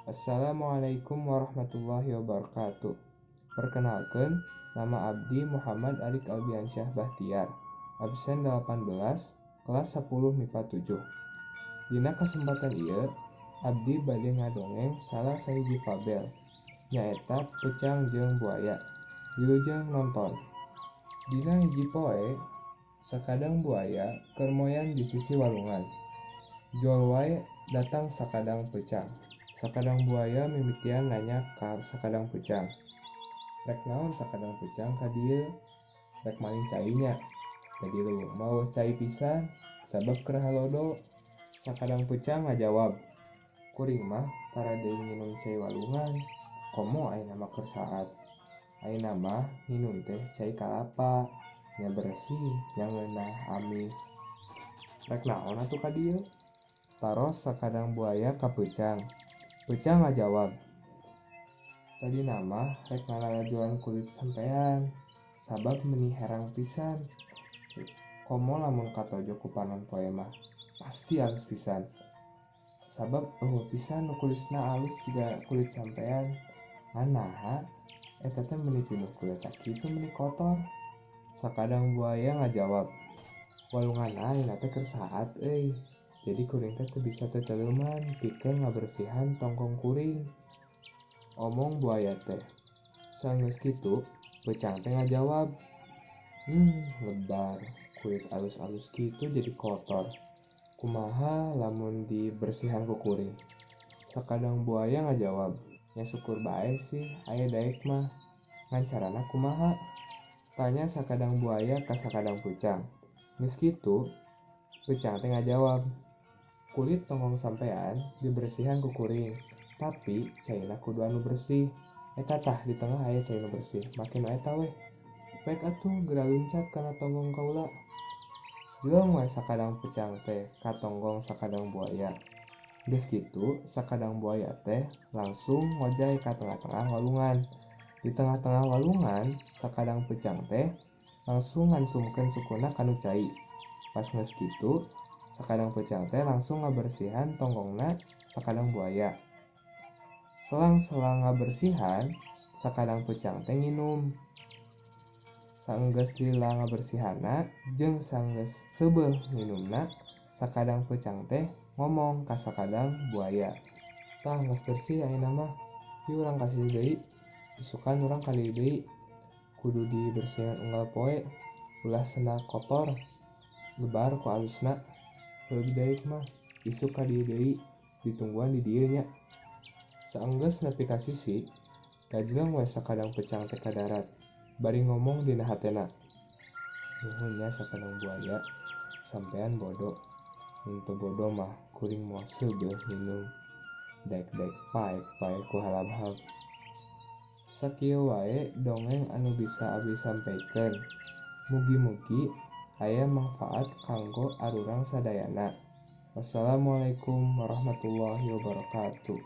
Assalamualaikum warahmatullahi wabarakatuh. Perkenalkan, nama abdi Muhammad Arik Albiansyah Bahtiar, absen 18, kelas 10 MIPA 7. Dina kesempatan ieu, abdi bade ngadongeng salah sahiji fabel, nyaeta Peucang jeung Buaya. Wilujeng nonton. Dina hiji poe, sakadang buaya keur moyan di sisi walungan. Jol wae datang sakadang peucang. Sakadang buaya mimitian nanya ka sakadang peucang. Rek naon sakadang peucang ka dieu? Rek maling cai nya. Jadi leuweung mah weuh cai pisan, sabab keur halodo. Sakadang peucang ngajawab, kuring mah tara deui nginum cai walungan. Komo ayeuna mah keur saat. Ayeuna mah nginum teh cai kalapa. Nya bersih, nya ngeunah amis. Rek naon atuh ka dieu? Taros sakadang buaya ka peucang. Peucang ngajawab, tadi nama rek ngalalajoan kulit sampean, sabab meuni herang pisan. Komo lamun katojo ku panon poe mah, pasti alus pisan. Sabab eueuh pisan nu kulisna alus jiga kulit sampean. Anaha? Eta teh meuni pinuh kulit kitu meuni kotor. Sakadang buaya ngajawab, walunganna ayeuna teh keur saat euy. Jadi kuring teh bisa teteleuman pikeun ngabersihan tongkong kuring. Omong buaya teh. Saenggeus kitu, peucang teh ngajawab, lebar, kulit alus-alus kitu jadi kotor. Kumaha lamun dibersihan ku kuring? Sakadang buaya ngajawab, nya syukur bae sih aya daek mah. Ngan carana kumaha? Tanya sakadang buaya ka sakadang peucang. Geus kitu, peucang teh ngajawab, kulit tongkong sampean dibersihan ku kuring, tapi caina kudu anu bersih. Eta tah di tengah aya cai nu bersih, make nu eta weh. Pek atuh geura luncat kana tonggong kaula. Jeung we sakadang peucang teh ka tonggong sakadang buaya. Geus kitu, sakadang buaya teh langsung ngojay ka tengah-tengah walungan. Di tengah-tengah walungan, sakadang peucang teh langsung ngansumkeun sukuna kanu cai. Pas geus kitu, sakadang peucang teh langsung ngabersihan tonggongna sakadang buaya. Selang-selang ngabersihan, sakadang peucang teh nginum. Saenggeus lila ngabersihanna jeung saenggeus seubeuh nginumna, sakadang peucang teh ngomong ka sakadang buaya, "Tah geus bersih ayeuna mah. Ieu urang kasih deui. Isukan urang kali deui. Kudu dibersihan unggal poe. Ulah cenah kotor. Lebar ku alusna. Leuwih daek mah isuk ka dieu deui. Ditungguan di dieu nya." Saenggeus nepi ka sisi, gajleng we sakadang peucang teh ka darat. Bari ngomong dina hatena, "Nuhun nya sakadang buaya, sampean bodo. Mun teu bodo mah kuring moal seubeuh nginum. Daek-daek paek ku halab-halab." Sakieu wae dongeng anu bisa abdi sampaykeun. Mugi-mugi aya mangfaat kanggo arurang sadayana. Wassalamualaikum warahmatullahi wabarakatuh.